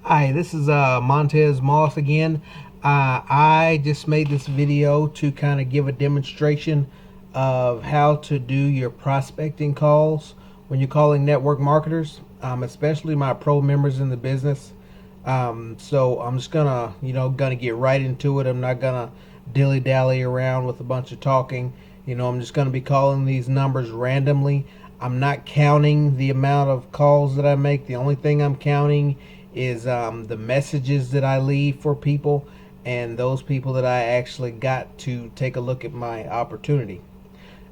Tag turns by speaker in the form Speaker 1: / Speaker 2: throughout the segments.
Speaker 1: Hi, this is Montez Moss again. I just made this video to kind of give a demonstration of how to do your prospecting calls when you're calling network marketers, especially my pro members in the business. So I'm just gonna get right into it. I'm not gonna dilly dally around with a bunch of talking. I'm just gonna be calling these numbers randomly. I'm not counting the amount of calls that I make. The only thing I'm counting is the messages that I leave for people and those people that I actually got to take a look at my opportunity.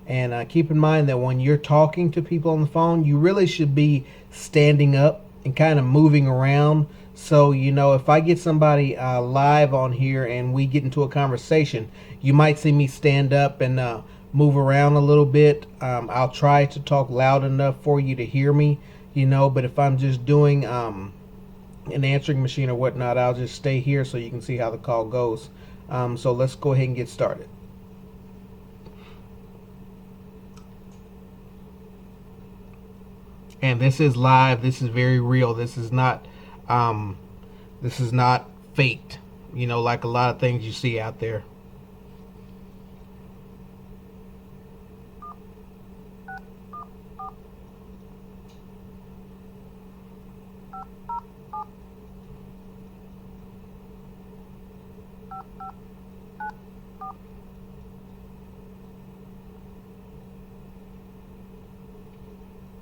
Speaker 1: And keep in mind that when you're talking to people on the phone, you really should be standing up and kind of moving around. So, if I get somebody live on here and we get into a conversation, you might see me stand up and move around a little bit. I'll try to talk loud enough for you to hear me, but if I'm just doing an answering machine or whatnot, I'll just stay here so you can see how the call goes. So let's go ahead and get started. And this is live. This is very real. This is not faked. Like a lot of things you see out there.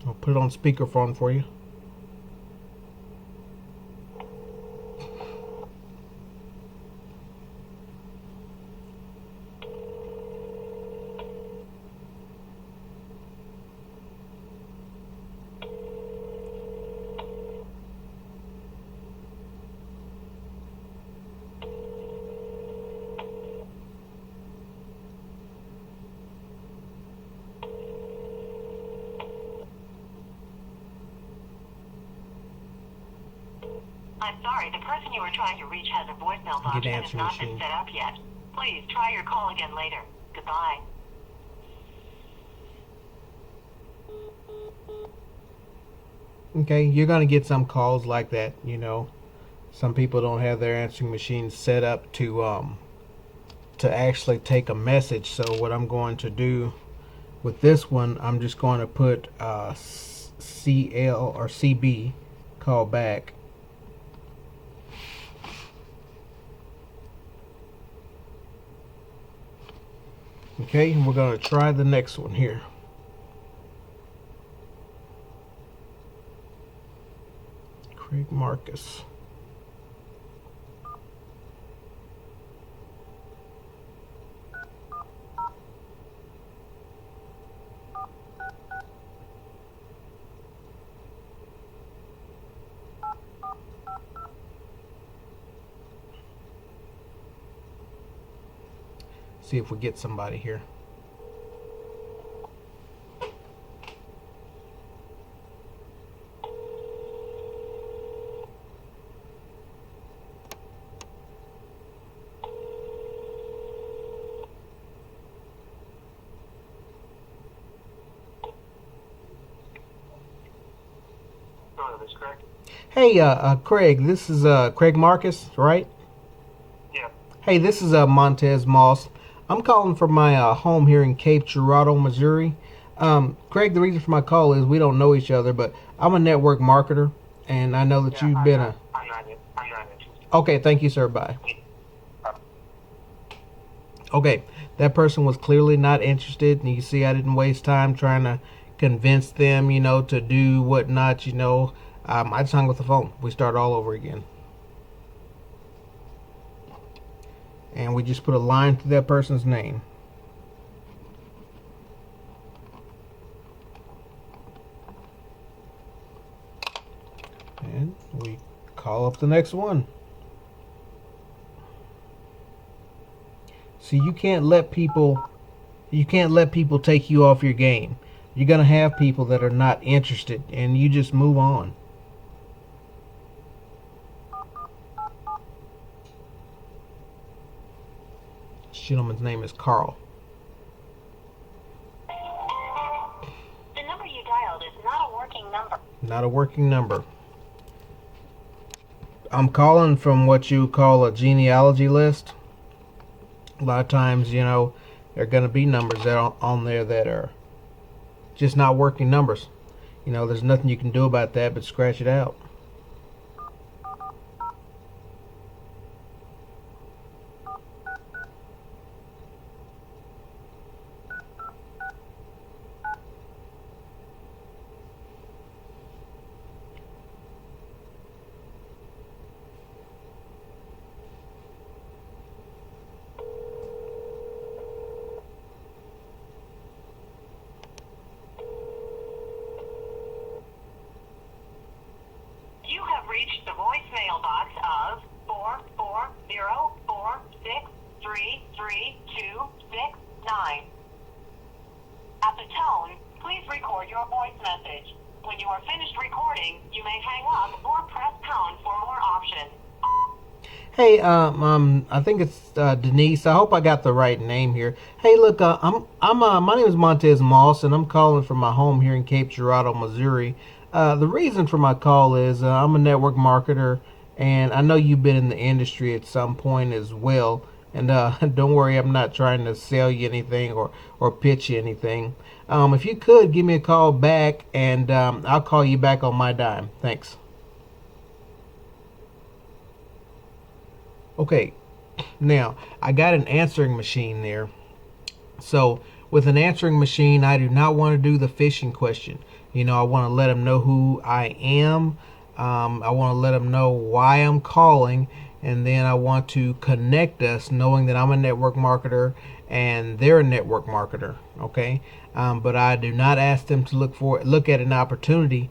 Speaker 1: I'll put it on speakerphone for you.
Speaker 2: I'm sorry, the person you were trying to reach has a voicemail box and has not been set up yet. Please try your call again later. Goodbye.
Speaker 1: Okay, you're going to get some calls like that, Some people don't have their answering machines set up to actually take a message. So what I'm going to do with this one, I'm just going to put CL or CB, call back. Okay, and we're going to try the next one here. Craig Marcus. See if we get somebody here.
Speaker 2: Hello, this is Craig.
Speaker 1: Hey, Craig, this is Craig Marcus, right?
Speaker 2: Yeah.
Speaker 1: Hey, this is Montez Moss. I'm calling from my home here in Cape Girardeau, Missouri. Craig, the reason for my call is we don't know each other, but I'm a network marketer, and I know that you've been a...
Speaker 2: I'm not interested.
Speaker 1: Okay, thank you, sir. Bye. Okay, that person was clearly not interested, and you see I didn't waste time trying to convince them, to do whatnot, I just hung with the phone. We start all over again. And we just put a line through that person's name. And we call up the next one. See, you can't let people take you off your game. You're going to have people that are not interested, and you just move on. This gentleman's name is Carl.
Speaker 2: The number you dialed is not a working number.
Speaker 1: Not a working number. I'm calling from what you call a genealogy list. A lot of times, you know, there are going to be numbers that are on there that are just not working numbers. You know, there's nothing you can do about that but scratch it out.
Speaker 2: You have reached the voicemail box of 44046333269. At the tone, please record your voice message. When you are finished recording, you may hang up or press pound for more options.
Speaker 1: Hey, I think it's Denise. I hope I got the right name here. Hey, look, my name is Montez Moss, and I'm calling from my home here in Cape Girardeau, Missouri. The reason for my call is I'm a network marketer, and I know you've been in the industry at some point as well. And don't worry, I'm not trying to sell you anything or pitch you anything. If you could give me a call back, and I'll call you back on my dime. Thanks. Okay, now I got an answering machine there. So with an answering machine, I do not want to do the phishing question. You know, I want to let them know who I am. I want to let them know why I'm calling, and then I want to connect us, knowing that I'm a network marketer and they're a network marketer. Okay, but I do not ask them to look at an opportunity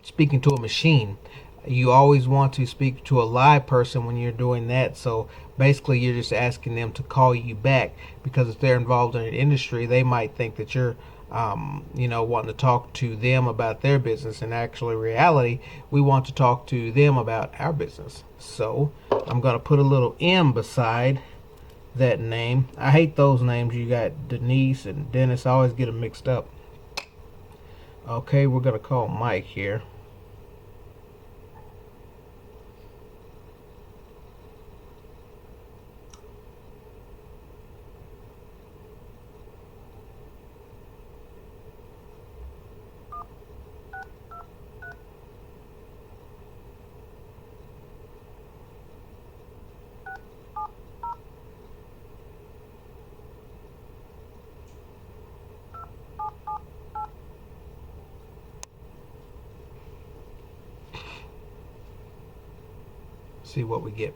Speaker 1: speaking to a machine. You always want to speak to a live person when you're doing that. So basically, you're just asking them to call you back, because if they're involved in an industry, they might think that you're wanting to talk to them about their business. In actually reality, we want to talk to them about our business. So I'm going to put a little M beside that name. I hate those names. You got Denise and Dennis. I always get them mixed up. Okay, we're going to call Mike here. See what we get.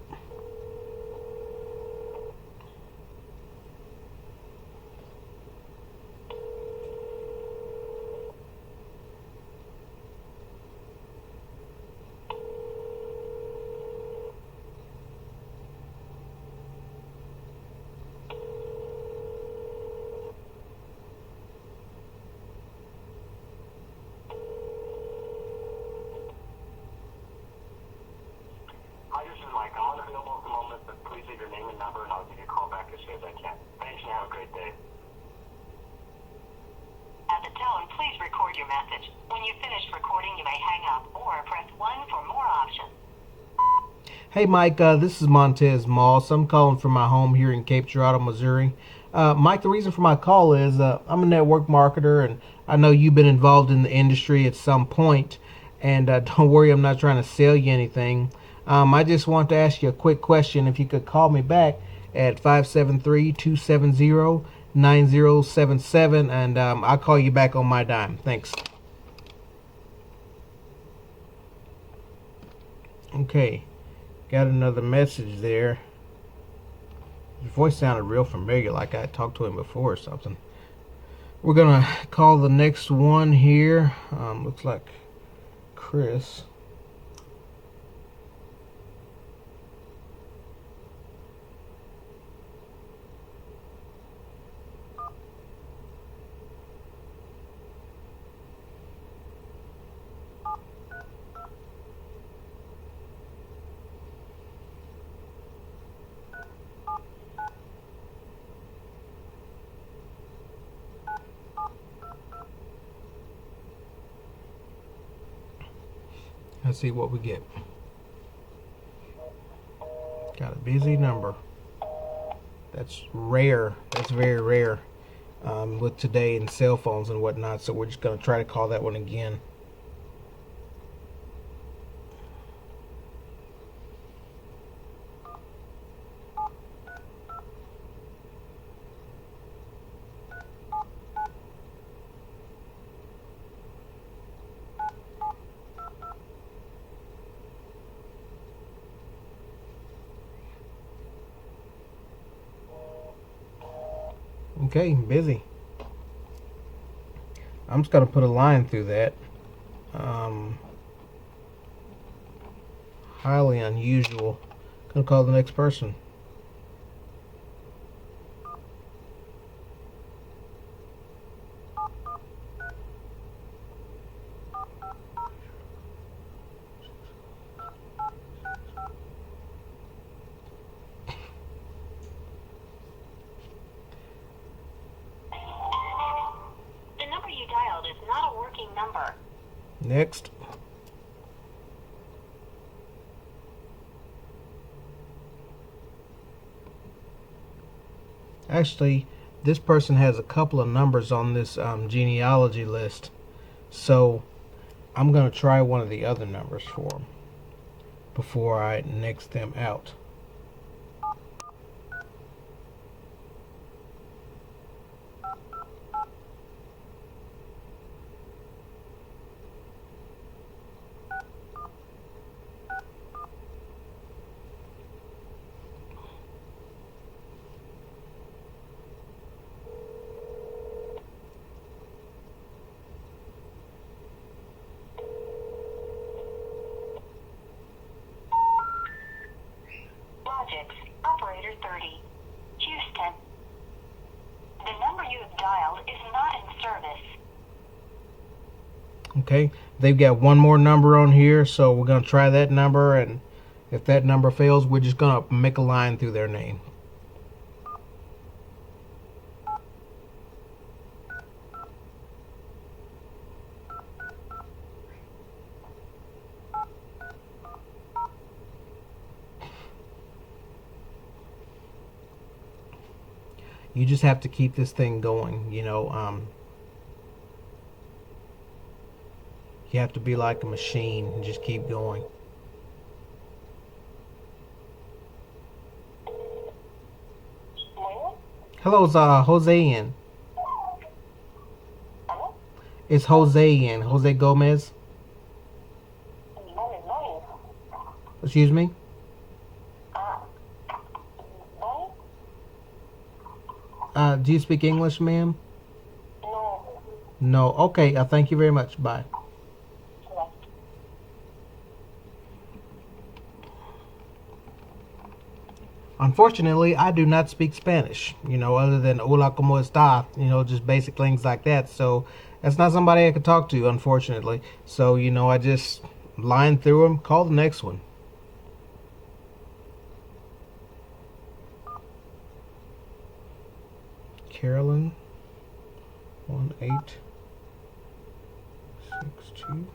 Speaker 2: Hi, this is Mike. I'm unavailable at the moment, but please leave your name and number, and I'll give you a call back as soon as I can. Thanks, and have a great day. At the tone, please record your message. When you've finished recording, you may hang up or press 1 for more options.
Speaker 1: Hey Mike, this is Montez Moss. I'm calling from my home here in Cape Girardeau, Missouri. Mike, the reason for my call is I'm a network marketer, and I know you've been involved in the industry at some point. And don't worry, I'm not trying to sell you anything. I just want to ask you a quick question. If you could call me back at 573-270-9077, and I'll call you back on my dime. Thanks. Okay, got another message there. His voice sounded real familiar, like I talked to him before or something. We're gonna call the next one here. Looks like Chris. Let's see what we get. Got a busy number. That's rare. That's very rare with today and cell phones and whatnot. So we're just going to try to call that one again. Okay, busy. I'm just gonna put a line through that. Highly unusual. Gonna call the next person.
Speaker 2: The number you dialed is not a working number.
Speaker 1: Next. Actually, this person has a couple of numbers on this genealogy list, so I'm going to try one of the other numbers for them before I next them out.
Speaker 2: Logix, operator 30. Houston. The number you have dialed is not in service.
Speaker 1: Okay, they've got one more number on here, so we're going to try that number, and if that number fails, we're just going to make a line through their name. You just have to keep this thing going, you know. You have to be like a machine and just keep going. Hello, it's Jose in. It's Jose in. Jose Gomez. Excuse me? Do you speak English, ma'am?
Speaker 2: No.
Speaker 1: No. Okay, thank you very much. Bye. Unfortunately, I do not speak Spanish, you know, other than hola, como está, you know, just basic things like that. So that's not somebody I could talk to, unfortunately. So, you know, I just line through them, call the next one. Carolyn, 1862.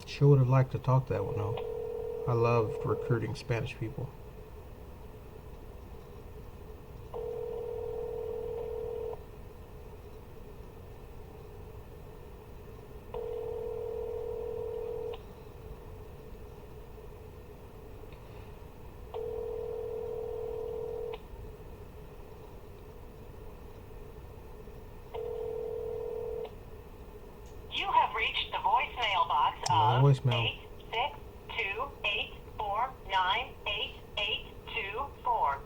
Speaker 1: Sure would have liked to talk to that one though. I love recruiting Spanish people.
Speaker 2: You have reached the voicemail box
Speaker 1: No
Speaker 2: of
Speaker 1: voicemail.
Speaker 2: 862-849-8824.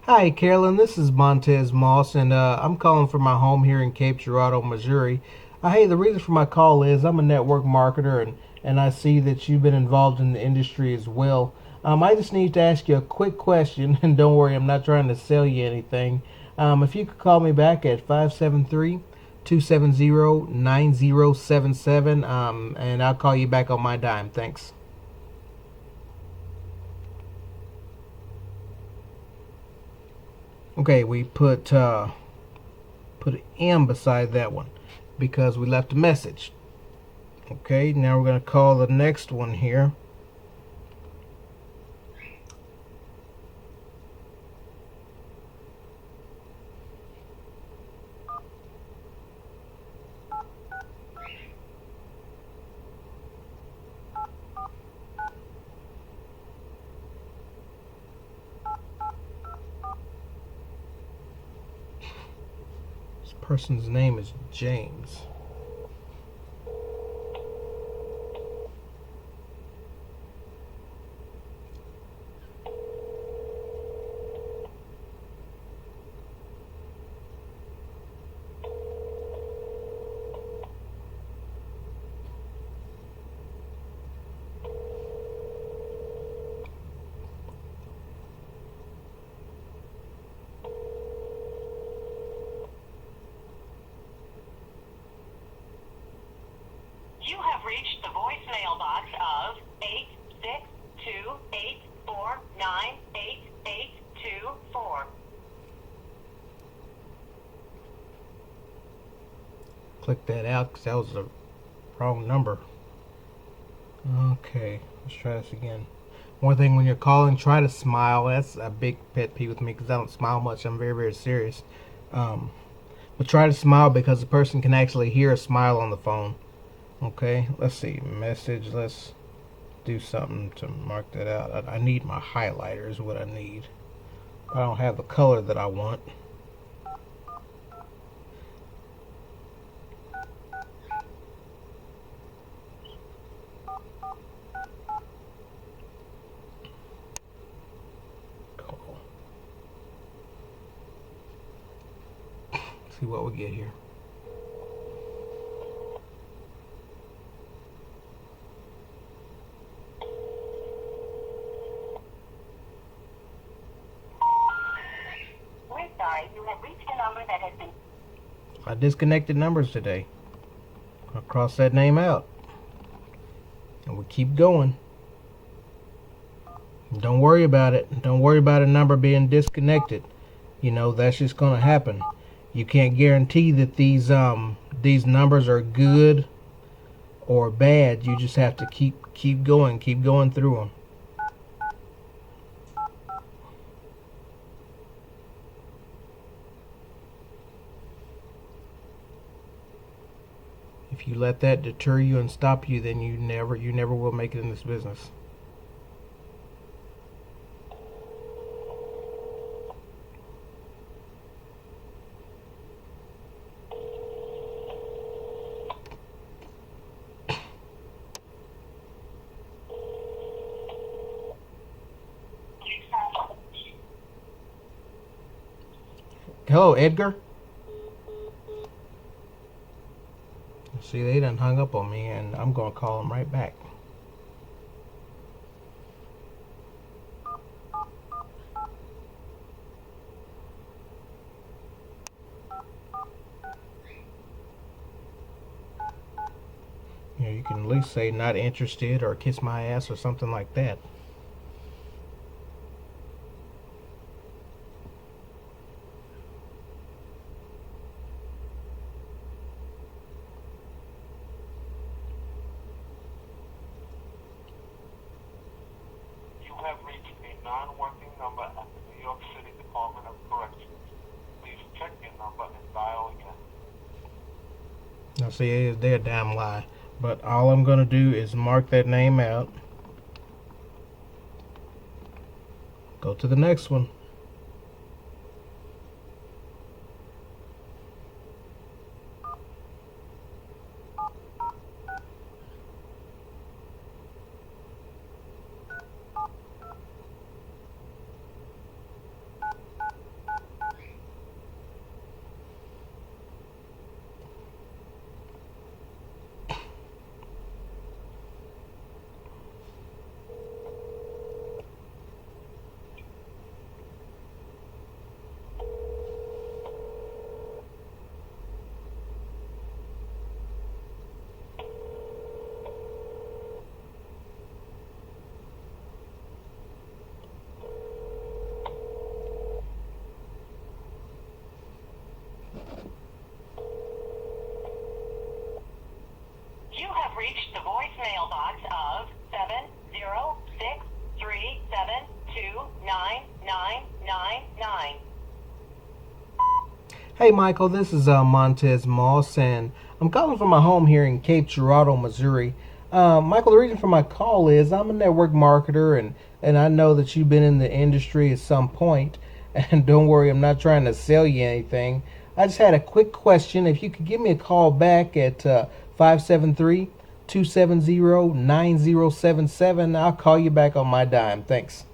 Speaker 1: Hi, Carolyn. This is Montez Moss, and I'm calling from my home here in Cape Girardeau, Missouri. Hey, the reason for my call is I'm a network marketer, and I see that you've been involved in the industry as well. I just need to ask you a quick question, and don't worry, I'm not trying to sell you anything. If you could call me back at 573-270-9077, and I'll call you back on my dime. Thanks. Okay, we put an M beside that one because we left a message. Okay, now we're going to call the next one here. This person's name is James.
Speaker 2: You have reached the voicemail box of 86284988824.
Speaker 1: Click that out because that was the wrong number. Okay, let's try this again. One thing when you're calling, try to smile. That's a big pet peeve with me because I don't smile much. I'm very, very serious. But try to smile because the person can actually hear a smile on the phone. Okay, let's see. Message. Let's do something to mark that out. I need my highlighter is what I need. I don't have the color that I want. Call. See what we get here.
Speaker 2: We're sorry, you have reached a number that has been...
Speaker 1: I disconnected numbers today. I'll cross that name out. And we'll keep going. Don't worry about it. Don't worry about a number being disconnected. You know, that's just going to happen. You can't guarantee that these numbers are good or bad. You just have to keep going through them. If you let that deter you and stop you, then you never will make it in this business. Hello, Edgar. See, they done hung up on me, and I'm gonna call them right back. You know, you can at least say not interested or kiss my ass or something like that.
Speaker 3: You have reached a non-working number at the New York City Department of Corrections. Please check your number and dial again.
Speaker 1: Now see, they're a damn lie. But all I'm gonna do is mark that name out. Go to the next one.
Speaker 2: reached the voicemail box of 70637299999.
Speaker 1: Hey Michael, this is Montez Moss, and I'm calling from my home here in Cape Girardeau, Missouri. Michael, the reason for my call is I'm a network marketer, and I know that you've been in the industry at some point. And don't worry, I'm not trying to sell you anything. I just had a quick question. If you could give me a call back at 573-270-9077, I'll call you back on my dime. Thanks.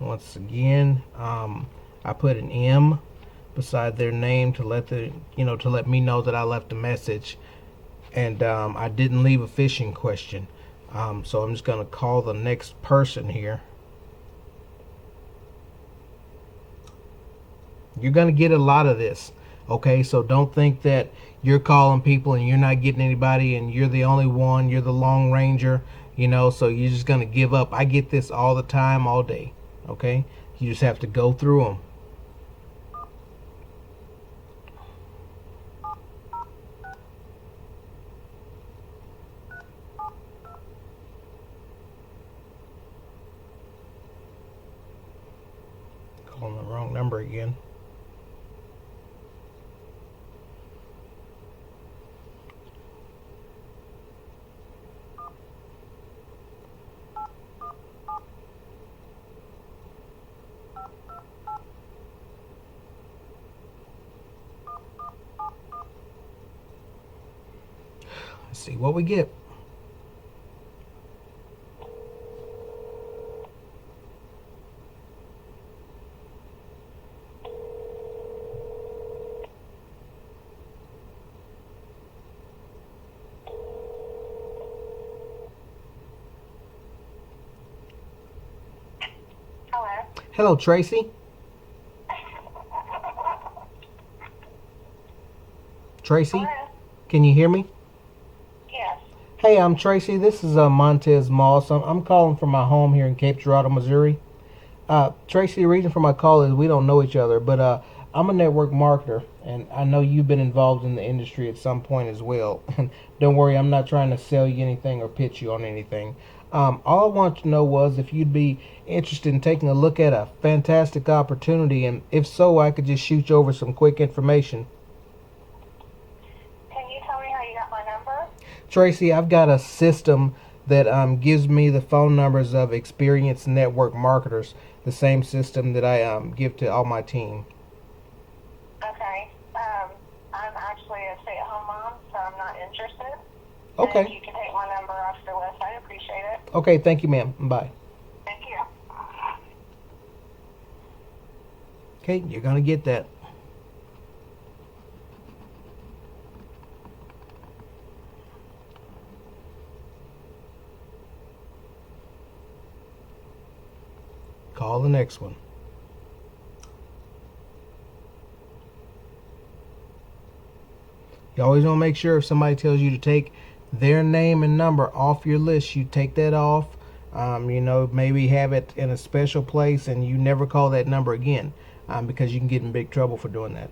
Speaker 1: Once again, I put an M beside their name to let me know that I left a message, and I didn't leave a phishing question. So I'm just gonna call the next person here. You're gonna get a lot of this, okay? So don't think that you're calling people and you're not getting anybody, and you're the only one. You're the Lone Ranger, so you're just gonna give up. I get this all the time, all day. Okay, you just have to go through them. Calling the wrong number again. Let's see what we get.
Speaker 2: Hello.
Speaker 1: Hello, Tracy. Tracy,
Speaker 2: Hello.
Speaker 1: can you hear me?
Speaker 2: Yes.
Speaker 1: Hey, I'm Tracy. This is Montez Moss. I'm calling from my home here in Cape Girardeau, Missouri. Tracy, the reason for my call is we don't know each other, but I'm a network marketer, and I know you've been involved in the industry at some point as well. Don't worry, I'm not trying to sell you anything or pitch you on anything. All I wanted to know was if you'd be interested in taking a look at a fantastic opportunity, and if so, I could just shoot you over some quick information.
Speaker 2: Can you tell me how you got my number?
Speaker 1: Tracy, I've got a system that gives me the phone numbers of experienced network marketers, the same system that I give to all my team.
Speaker 2: Okay. I'm actually a stay-at-home mom, so I'm not interested.
Speaker 1: Okay.
Speaker 2: And you can take my number off the list. I appreciate it.
Speaker 1: Okay, thank you, ma'am. Bye.
Speaker 2: Thank you.
Speaker 1: Okay, you're going to get that. Call the next one. You always want to make sure if somebody tells you to take their name and number off your list, you take that off. Maybe have it in a special place and you never call that number again, because you can get in big trouble for doing that.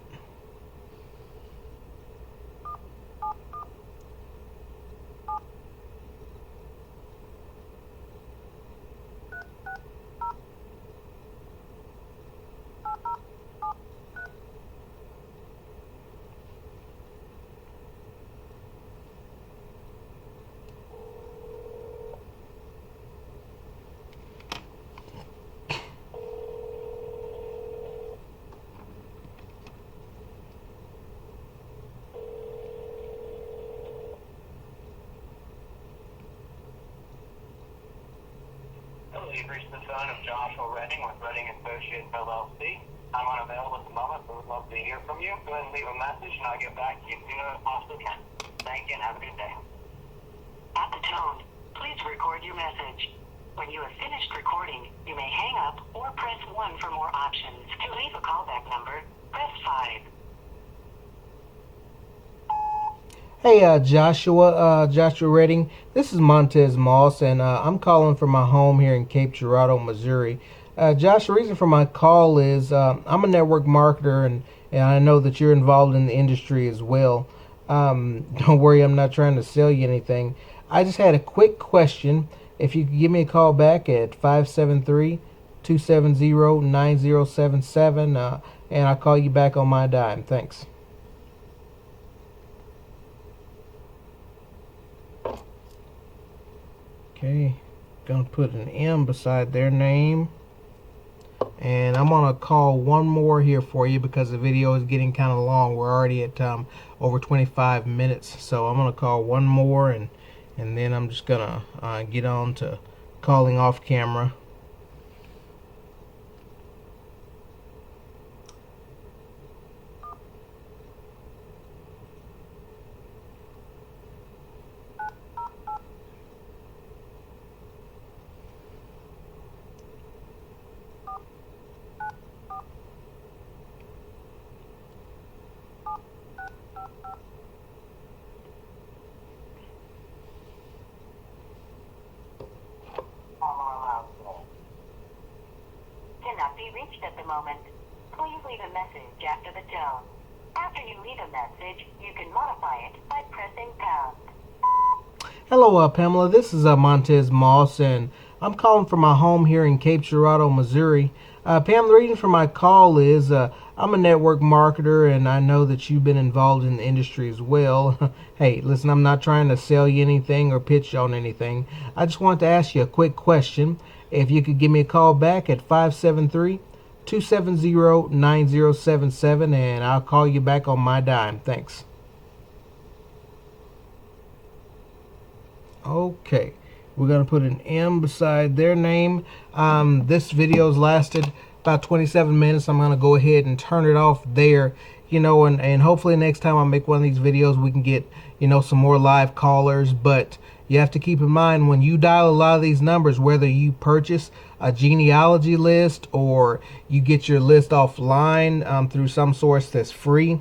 Speaker 3: Hello, you've reached the phone of Joshua Redding with Redding Associates LLC. I'm unavailable at the moment, but would love to hear from you. Go ahead and leave a message, and I'll get back to you as soon as I possibly can. Thank you, and have a good day.
Speaker 2: At the tone, please record your message. When you have finished recording, you may hang up or press 1 for more options. To leave a callback number, press 5.
Speaker 1: Hey, Joshua Redding. This is Montez Moss, and I'm calling from my home here in Cape Girardeau, Missouri. Josh, the reason for my call is I'm a network marketer, and I know that you're involved in the industry as well. Don't worry, I'm not trying to sell you anything. I just had a quick question. If you could give me a call back at 573-270-9077, and I'll call you back on my dime. Thanks. Okay, gonna put an M beside their name. And I'm gonna call one more here for you because the video is getting kind of long. We're already at over 25 minutes, so I'm gonna call one more, and then I'm just gonna get on to calling off camera.
Speaker 2: Cannot be reached at the moment. Please leave a message after the tone. After you leave a message, you can modify it by pressing pound.
Speaker 1: Hello, Pamela. This is Montez Moss, and I'm calling from my home here in Cape Girardeau, Missouri. Pam, the reason for my call is I'm a network marketer, and I know that you've been involved in the industry as well. Hey, listen, I'm not trying to sell you anything or pitch you on anything. I just want to ask you a quick question. If you could give me a call back at 573-270-9077, and I'll call you back on my dime. Thanks. Okay, we're going to put an M beside their name. This video's lasted about 27 minutes. I'm going to go ahead and turn it off there, and hopefully next time I make one of these videos we can get, some more live callers. But you have to keep in mind when you dial a lot of these numbers, whether you purchase a genealogy list or you get your list offline through some source that's free,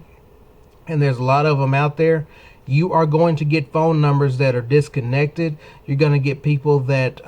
Speaker 1: and there's a lot of them out there, you are going to get phone numbers that are disconnected. You're going to get people that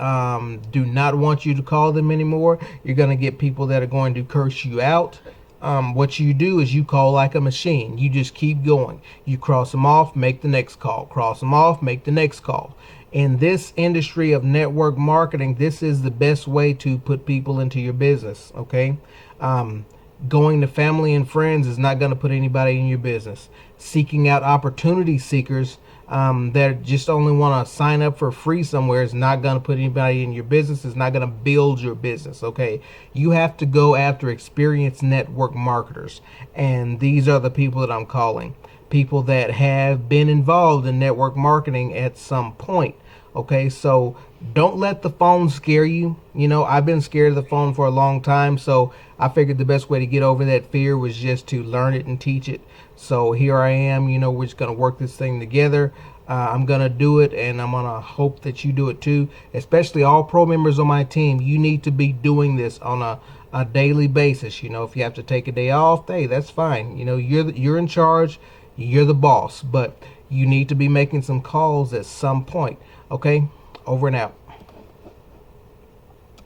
Speaker 1: do not want you to call them anymore. You're going to get people that are going to curse you out. What you do is you call like a machine. You just keep going. You cross them off, make the next call. Cross them off, make the next call. In this industry of network marketing, this is the best way to put people into your business, okay? Going to family and friends is not going to put anybody in your business. Seeking out opportunity seekers that just only want to sign up for free somewhere is not going to put anybody in your business. It's not going to build your business, okay? You have to go after experienced network marketers, and these are the people that I'm calling. People that have been involved in network marketing at some point. Okay, so don't let the phone scare you. I've been scared of the phone for a long time, so I figured the best way to get over that fear was just to learn it and teach it. So here I am. We're just going to work this thing together. I'm going to do it, and I'm going to hope that you do it too, especially all pro members on my team. You need to be doing this on a daily basis. If you have to take a day off, hey, that's fine. You're in charge. You're the boss, but you need to be making some calls at some point. Okay, over and out.